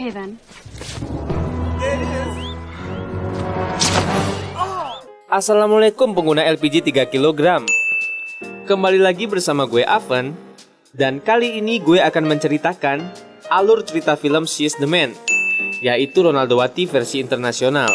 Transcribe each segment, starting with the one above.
Okay then. Assalamualaikum pengguna LPG 3 kg. Kembali lagi bersama gue Aven. Dan kali ini gue akan menceritakan alur cerita film She's the Man, yaitu Ronaldowati versi internasional.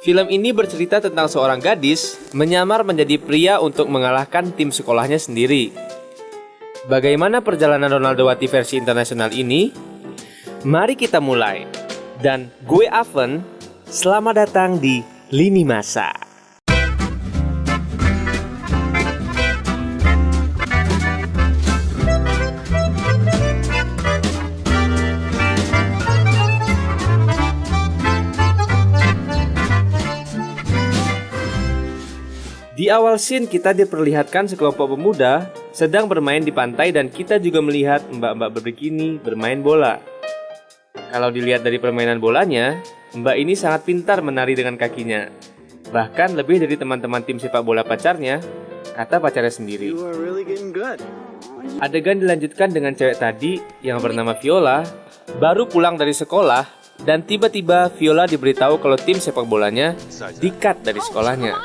Film ini bercerita tentang seorang gadis menyamar menjadi pria untuk mengalahkan tim sekolahnya sendiri. Bagaimana perjalanan Ronaldowati versi internasional ini? Mari kita mulai. Dan gue Aven, selamat datang di Lini Masa. Di awal scene kita diperlihatkan sekelompok pemuda sedang bermain di pantai dan kita juga melihat mbak-mbak berbikini bermain bola. Kalau dilihat dari permainan bolanya, mbak ini sangat pintar menari dengan kakinya. Bahkan lebih dari teman-teman tim sepak bola pacarnya, kata pacarnya sendiri. Adegan dilanjutkan dengan cewek tadi yang bernama Viola, baru pulang dari sekolah dan tiba-tiba Viola diberitahu kalau tim sepak bolanya di-cut dari sekolahnya.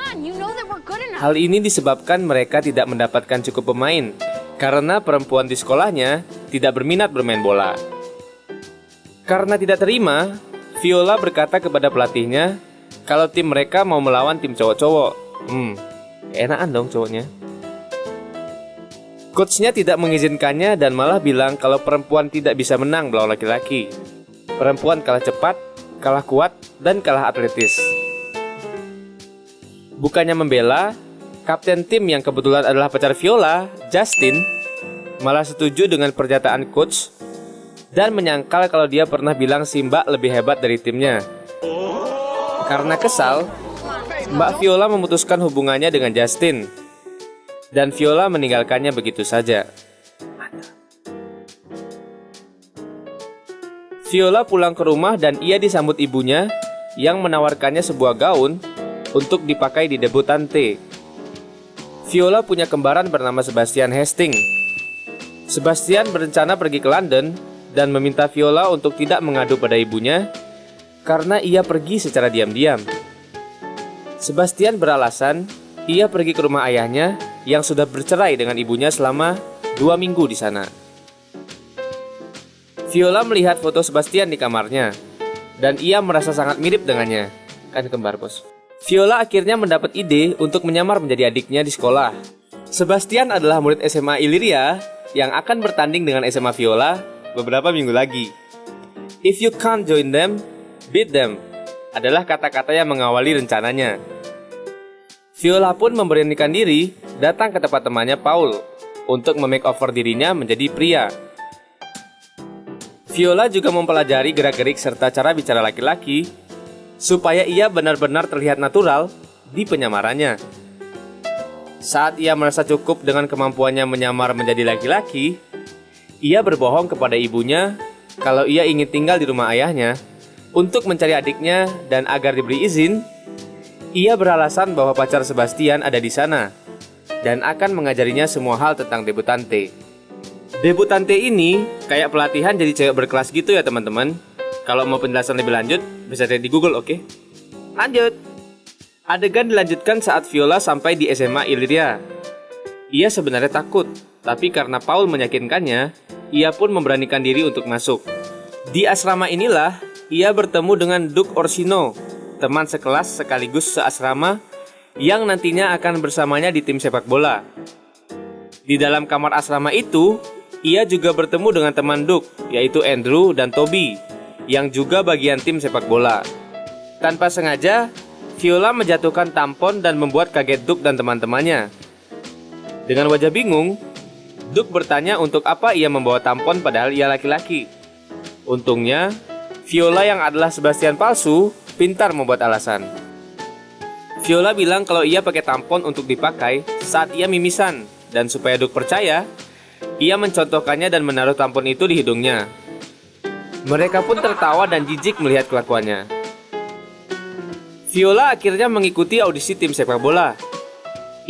Hal ini disebabkan mereka tidak mendapatkan cukup pemain karena perempuan di sekolahnya tidak berminat bermain bola. Karena tidak terima, Viola berkata kepada pelatihnya kalau tim mereka mau melawan tim cowok-cowok. Enakan dong cowoknya. Coachnya tidak mengizinkannya dan malah bilang kalau perempuan tidak bisa menang melawan laki-laki. Perempuan kalah cepat, kalah kuat, dan kalah atletis. Bukannya membela, kapten tim yang kebetulan adalah pacar Viola, Justin, malah setuju dengan pernyataan coach dan menyangkal kalau dia pernah bilang si Mbak lebih hebat dari timnya. Karena kesal, Mbak Viola memutuskan hubungannya dengan Justin dan Viola meninggalkannya begitu saja. Viola pulang ke rumah dan ia disambut ibunya yang menawarkannya sebuah gaun untuk dipakai di debutante. Viola punya kembaran bernama Sebastian Hastings. Sebastian berencana pergi ke London dan meminta Viola untuk tidak mengadu pada ibunya karena ia pergi secara diam-diam. Sebastian beralasan ia pergi ke rumah ayahnya yang sudah bercerai dengan ibunya selama 2 minggu di sana. Viola melihat foto Sebastian di kamarnya dan ia merasa sangat mirip dengannya. Kan kembar, bos. Viola akhirnya mendapat ide untuk menyamar menjadi adiknya di sekolah. Sebastian adalah murid SMA Illyria yang akan bertanding dengan SMA Viola beberapa minggu lagi. If you can't join them, beat them adalah kata-kata yang mengawali rencananya. Viola pun memberanikan diri datang ke tempat temannya Paul untuk memakeover dirinya menjadi pria. Viola juga mempelajari gerak-gerik serta cara bicara laki-laki supaya ia benar-benar terlihat natural di penyamarannya. Saat ia merasa cukup dengan kemampuannya menyamar menjadi laki-laki, ia berbohong kepada ibunya kalau ia ingin tinggal di rumah ayahnya untuk mencari adiknya dan agar diberi izin, ia beralasan bahwa pacar Sebastian ada di sana dan akan mengajarinya semua hal tentang debutante. Debutante ini kayak pelatihan jadi cewek berkelas gitu ya teman-teman. Kalau mau penjelasan lebih lanjut, bisa cari di Google, oke? Lanjut. Adegan dilanjutkan saat Viola sampai di SMA Illyria. Ia sebenarnya takut, tapi karena Paul meyakinkannya, ia pun memberanikan diri untuk masuk. Di asrama inilah, ia bertemu dengan Duke Orsino, teman sekelas sekaligus seasrama yang nantinya akan bersamanya di tim sepak bola. Di dalam kamar asrama itu, ia juga bertemu dengan teman Duke, yaitu Andrew dan Toby, yang juga bagian tim sepak bola. Tanpa sengaja, Viola menjatuhkan tampon dan membuat kaget Duke dan teman-temannya. Dengan wajah bingung, Duke bertanya untuk apa ia membawa tampon padahal ia laki-laki. Untungnya, Viola yang adalah Sebastian palsu, pintar membuat alasan. Viola bilang kalau ia pakai tampon untuk dipakai saat ia mimisan, dan supaya Duke percaya, ia mencontohkannya dan menaruh tampon itu di hidungnya. Mereka pun tertawa dan jijik melihat kelakuannya. Viola akhirnya mengikuti audisi tim sepak bola.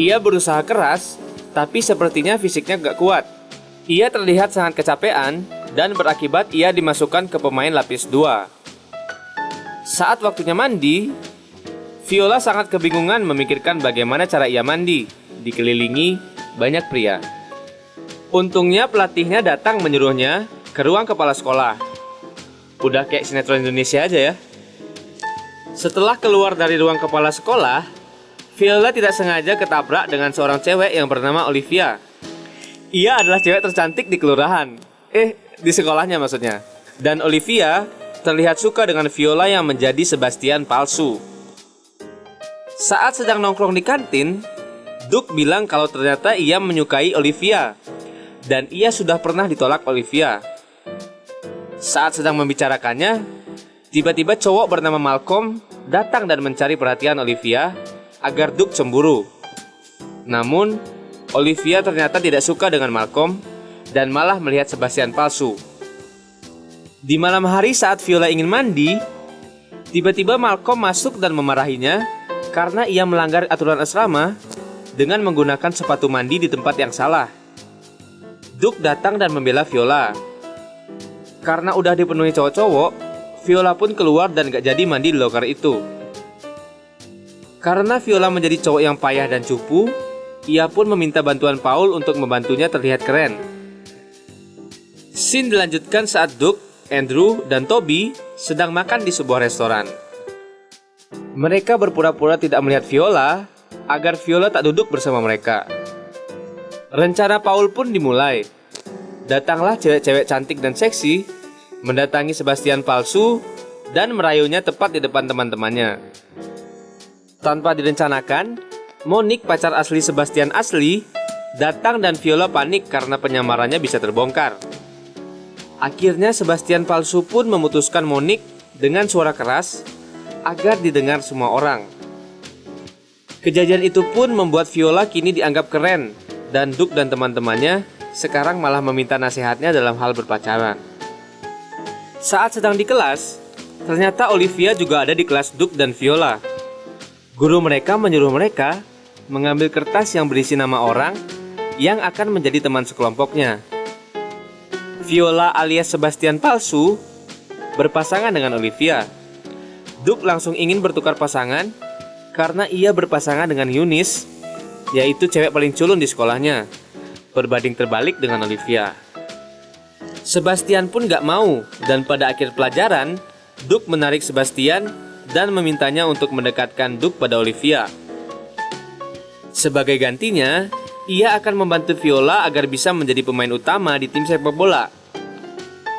Ia berusaha keras, tapi sepertinya fisiknya gak kuat. Ia terlihat sangat kecapean dan berakibat ia dimasukkan ke pemain lapis 2. Saat waktunya mandi, Viola sangat kebingungan memikirkan bagaimana cara ia mandi, dikelilingi banyak pria. Untungnya pelatihnya datang menyuruhnya ke ruang kepala sekolah. Udah kayak sinetron Indonesia aja ya. Setelah keluar dari ruang kepala sekolah, Viola tidak sengaja ketabrak dengan seorang cewek yang bernama Olivia. Ia adalah cewek tercantik di kelurahan. Di sekolahnya maksudnya. Dan Olivia terlihat suka dengan Viola yang menjadi Sebastian palsu. Saat sedang nongkrong di kantin, Duke bilang kalau ternyata ia menyukai Olivia dan ia sudah pernah ditolak Olivia. Saat sedang membicarakannya, tiba-tiba cowok bernama Malcolm datang dan mencari perhatian Olivia agar Duke cemburu. Namun, Olivia ternyata tidak suka dengan Malcolm dan malah melihat Sebastian palsu. Di malam hari saat Viola ingin mandi, tiba-tiba Malcolm masuk dan memarahinya karena ia melanggar aturan asrama dengan menggunakan sepatu mandi di tempat yang salah. Duke datang dan membela Viola. Karena udah dipenuhi cowok-cowok, Viola pun keluar dan gak jadi mandi di loker itu. Karena Viola menjadi cowok yang payah dan cupu, ia pun meminta bantuan Paul untuk membantunya terlihat keren. Scene dilanjutkan saat Duke, Andrew, dan Toby sedang makan di sebuah restoran. Mereka berpura-pura tidak melihat Viola agar Viola tak duduk bersama mereka. Rencana Paul pun dimulai. Datanglah cewek-cewek cantik dan seksi mendatangi Sebastian palsu dan merayunya tepat di depan teman-temannya. Tanpa direncanakan, Monique, pacar asli Sebastian asli, datang dan Viola panik karena penyamarannya bisa terbongkar. Akhirnya Sebastian palsu pun memutuskan Monique dengan suara keras agar didengar semua orang. Kejadian itu pun membuat Viola kini dianggap keren dan Duke dan teman-temannya sekarang malah meminta nasihatnya dalam hal berpacaran. Saat sedang di kelas, ternyata Olivia juga ada di kelas Duke dan Viola. Guru mereka menyuruh mereka mengambil kertas yang berisi nama orang yang akan menjadi teman sekelompoknya. Viola alias Sebastian palsu berpasangan dengan Olivia. Duke langsung ingin bertukar pasangan karena ia berpasangan dengan Eunice, yaitu cewek paling culun di sekolahnya, berbanding terbalik dengan Olivia. Sebastian pun gak mau dan pada akhir pelajaran, Duke menarik Sebastian dan memintanya untuk mendekatkan Duke pada Olivia. Sebagai gantinya, ia akan membantu Viola agar bisa menjadi pemain utama di tim sepak bola.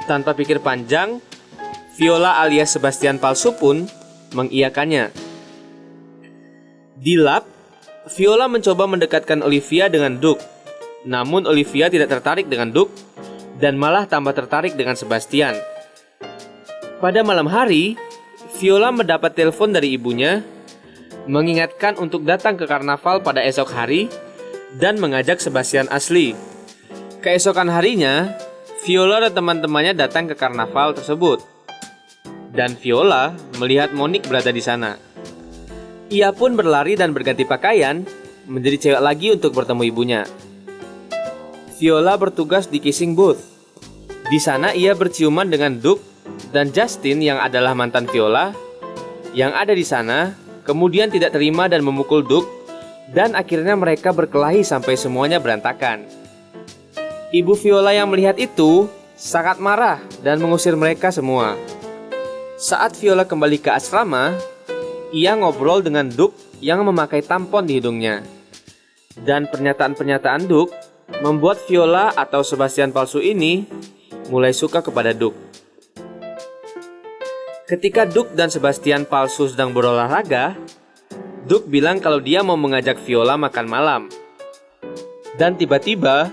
Tanpa pikir panjang, Viola alias Sebastian palsu pun mengiyakannya. Di lab, Viola mencoba mendekatkan Olivia dengan Duke. Namun Olivia tidak tertarik dengan Duke dan malah tambah tertarik dengan Sebastian. Pada malam hari, Viola mendapat telepon dari ibunya mengingatkan untuk datang ke karnaval pada esok hari dan mengajak Sebastian asli. Keesokan harinya, Viola dan teman-temannya datang ke karnaval tersebut. Dan Viola melihat Monique berada di sana. Ia pun berlari dan berganti pakaian menjadi cewek lagi untuk bertemu ibunya. Viola bertugas di kissing booth. Di sana ia berciuman dengan Duke dan Justin yang adalah mantan Viola. Yang ada di sana kemudian tidak terima dan memukul Duke dan akhirnya mereka berkelahi sampai semuanya berantakan. Ibu Viola yang melihat itu sangat marah dan mengusir mereka semua. Saat Viola kembali ke asrama, ia ngobrol dengan Duke yang memakai tampon di hidungnya. Dan pernyataan-pernyataan Duke membuat Viola atau Sebastian palsu ini mulai suka kepada Duke. Ketika Duke dan Sebastian palsu sedang berolahraga, Duke bilang kalau dia mau mengajak Viola makan malam. Dan tiba-tiba,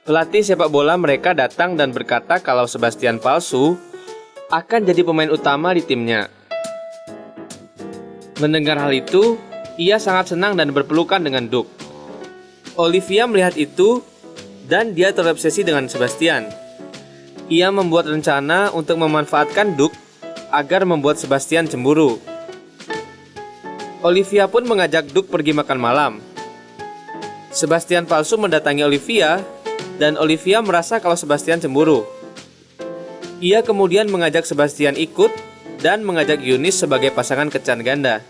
pelatih sepak bola mereka datang dan berkata kalau Sebastian palsu akan jadi pemain utama di timnya. Mendengar hal itu, ia sangat senang dan berpelukan dengan Duke. Olivia melihat itu dan dia terobsesi dengan Sebastian. Ia membuat rencana untuk memanfaatkan Duke agar membuat Sebastian cemburu. Olivia pun mengajak Duke pergi makan malam. Sebastian palsu mendatangi Olivia dan Olivia merasa kalau Sebastian cemburu. Ia kemudian mengajak Sebastian ikut dan mengajak Eunice sebagai pasangan kencan ganda.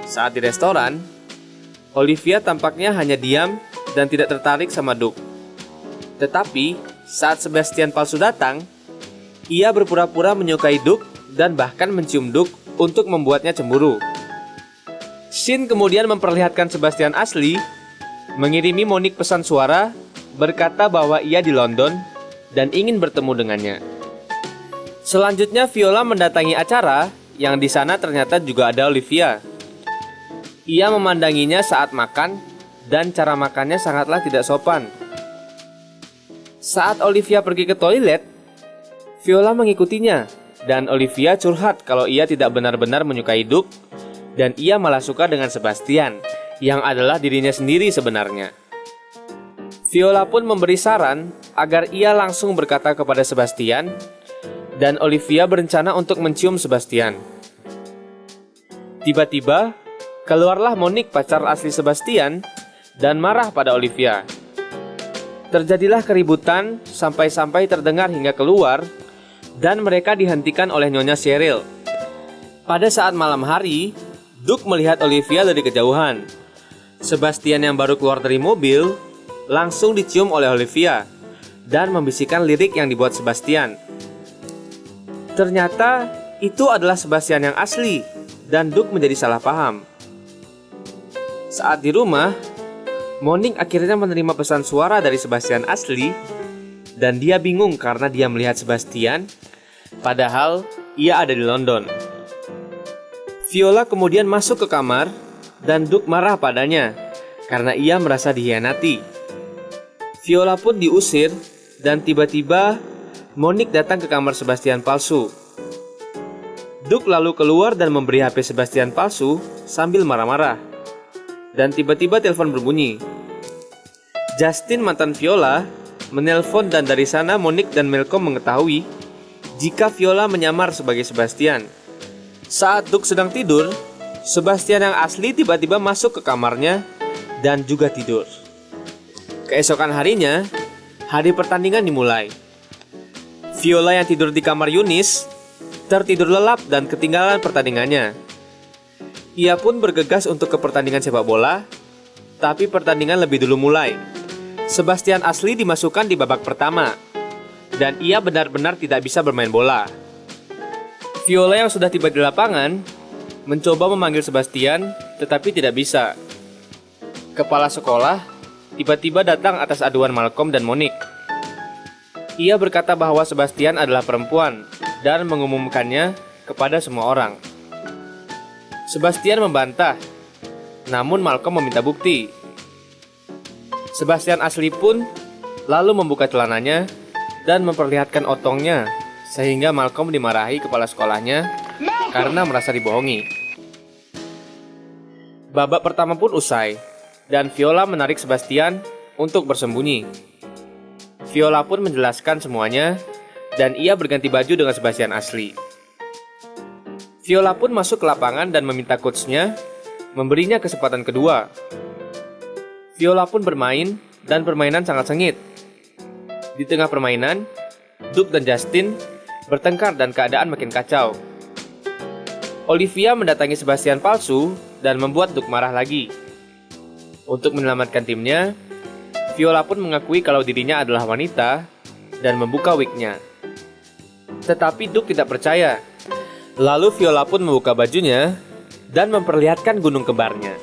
Saat di restoran, Olivia tampaknya hanya diam dan tidak tertarik sama Doug. Tetapi saat Sebastian palsu datang, ia berpura-pura menyukai Doug dan bahkan mencium Doug untuk membuatnya cemburu. Scene kemudian memperlihatkan Sebastian asli mengirimi Monique pesan suara berkata bahwa ia di London dan ingin bertemu dengannya. Selanjutnya Viola mendatangi acara yang di sana ternyata juga ada Olivia. Ia memandanginya saat makan dan cara makannya sangatlah tidak sopan. Saat Olivia pergi ke toilet, Viola mengikutinya dan Olivia curhat kalau ia tidak benar-benar menyukai Doug dan ia malah suka dengan Sebastian yang adalah dirinya sendiri sebenarnya. Viola pun memberi saran agar ia langsung berkata kepada Sebastian dan Olivia berencana untuk mencium Sebastian. Tiba-tiba, keluarlah Monique pacar asli Sebastian dan marah pada Olivia. Terjadilah keributan sampai-sampai terdengar hingga keluar dan mereka dihentikan oleh Nyonya Cheryl. Pada saat malam hari, Doug melihat Olivia dari kejauhan. Sebastian yang baru keluar dari mobil langsung dicium oleh Olivia dan membisikkan lirik yang dibuat Sebastian. Ternyata itu adalah Sebastian yang asli dan Doug menjadi salah paham. Saat di rumah, Monique akhirnya menerima pesan suara dari Sebastian asli dan dia bingung karena dia melihat Sebastian padahal ia ada di London. Viola kemudian masuk ke kamar dan Doug marah padanya karena ia merasa dikhianati. Viola pun diusir dan tiba-tiba Monique datang ke kamar Sebastian palsu. Doug lalu keluar dan memberi HP Sebastian palsu sambil marah-marah. Dan tiba-tiba telepon berbunyi. Justin, mantan Viola, menelpon dan dari sana Monique dan Malcolm mengetahui jika Viola menyamar sebagai Sebastian. Saat Doug sedang tidur, Sebastian yang asli tiba-tiba masuk ke kamarnya dan juga tidur. Keesokan harinya, hari pertandingan dimulai. Viola yang tidur di kamar Eunice tertidur lelap dan ketinggalan pertandingannya. Ia pun bergegas untuk ke pertandingan sepak bola, tapi pertandingan lebih dulu mulai. Sebastian asli dimasukkan di babak pertama, dan ia benar-benar tidak bisa bermain bola. Viola yang sudah tiba di lapangan mencoba memanggil Sebastian, tetapi tidak bisa. Kepala sekolah tiba-tiba datang atas aduan Malcolm dan Monique. Ia berkata bahwa Sebastian adalah perempuan dan mengumumkannya kepada semua orang. Sebastian membantah, namun Malcolm meminta bukti. Sebastian asli pun lalu membuka celananya dan memperlihatkan otongnya, sehingga Malcolm dimarahi kepala sekolahnya karena merasa dibohongi. Babak pertama pun usai, dan Viola menarik Sebastian untuk bersembunyi. Viola pun menjelaskan semuanya, dan ia berganti baju dengan Sebastian asli. Viola pun masuk ke lapangan dan meminta coachnya memberinya kesempatan kedua. Viola pun bermain, dan permainan sangat sengit. Di tengah permainan, Doug dan Justin bertengkar dan keadaan makin kacau. Olivia mendatangi Sebastian palsu dan membuat Doug marah lagi. Untuk menyelamatkan timnya, Viola pun mengakui kalau dirinya adalah wanita dan membuka wignya. Tetapi Doug tidak percaya. Lalu Viola pun membuka bajunya dan memperlihatkan gunung kembarnya.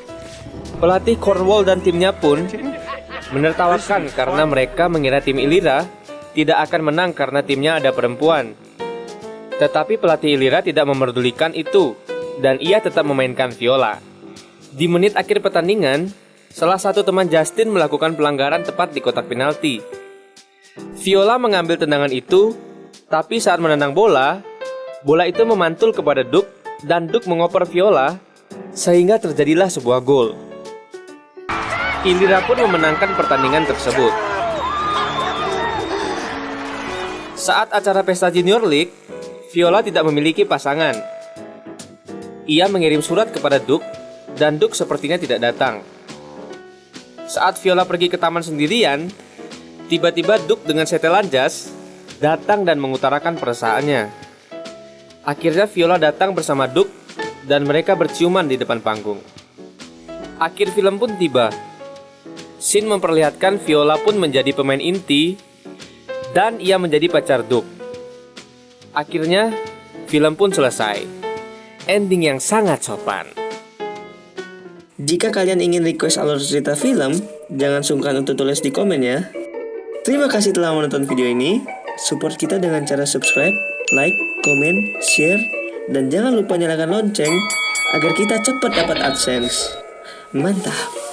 Pelatih Cornwall dan timnya pun menertawakan karena mereka mengira tim Illyria tidak akan menang karena timnya ada perempuan. Tetapi pelatih Illyria tidak memerdulikan itu dan ia tetap memainkan Viola. Di menit akhir pertandingan, salah satu teman Justin melakukan pelanggaran tepat di kotak penalti. Viola mengambil tendangan itu, tapi saat menendang bola, bola itu memantul kepada Doug dan Doug mengoper Viola, sehingga terjadilah sebuah gol. Illyria pun memenangkan pertandingan tersebut. Saat acara pesta Junior League, Viola tidak memiliki pasangan. Ia mengirim surat kepada Doug, dan Doug sepertinya tidak datang. Saat Viola pergi ke taman sendirian, tiba-tiba Doug dengan setelan jas datang dan mengutarakan perasaannya. Akhirnya Viola datang bersama Duke dan mereka berciuman di depan panggung. Akhir film pun tiba. Scene memperlihatkan Viola pun menjadi pemain inti dan ia menjadi pacar Duke. Akhirnya film pun selesai. Ending yang sangat sopan. Jika kalian ingin request alur cerita film, jangan sungkan untuk tulis di komen ya. Terima kasih telah menonton video ini. Support kita dengan cara subscribe, like, komen, share, dan jangan lupa nyalakan lonceng agar kita cepat dapat AdSense. Mantap!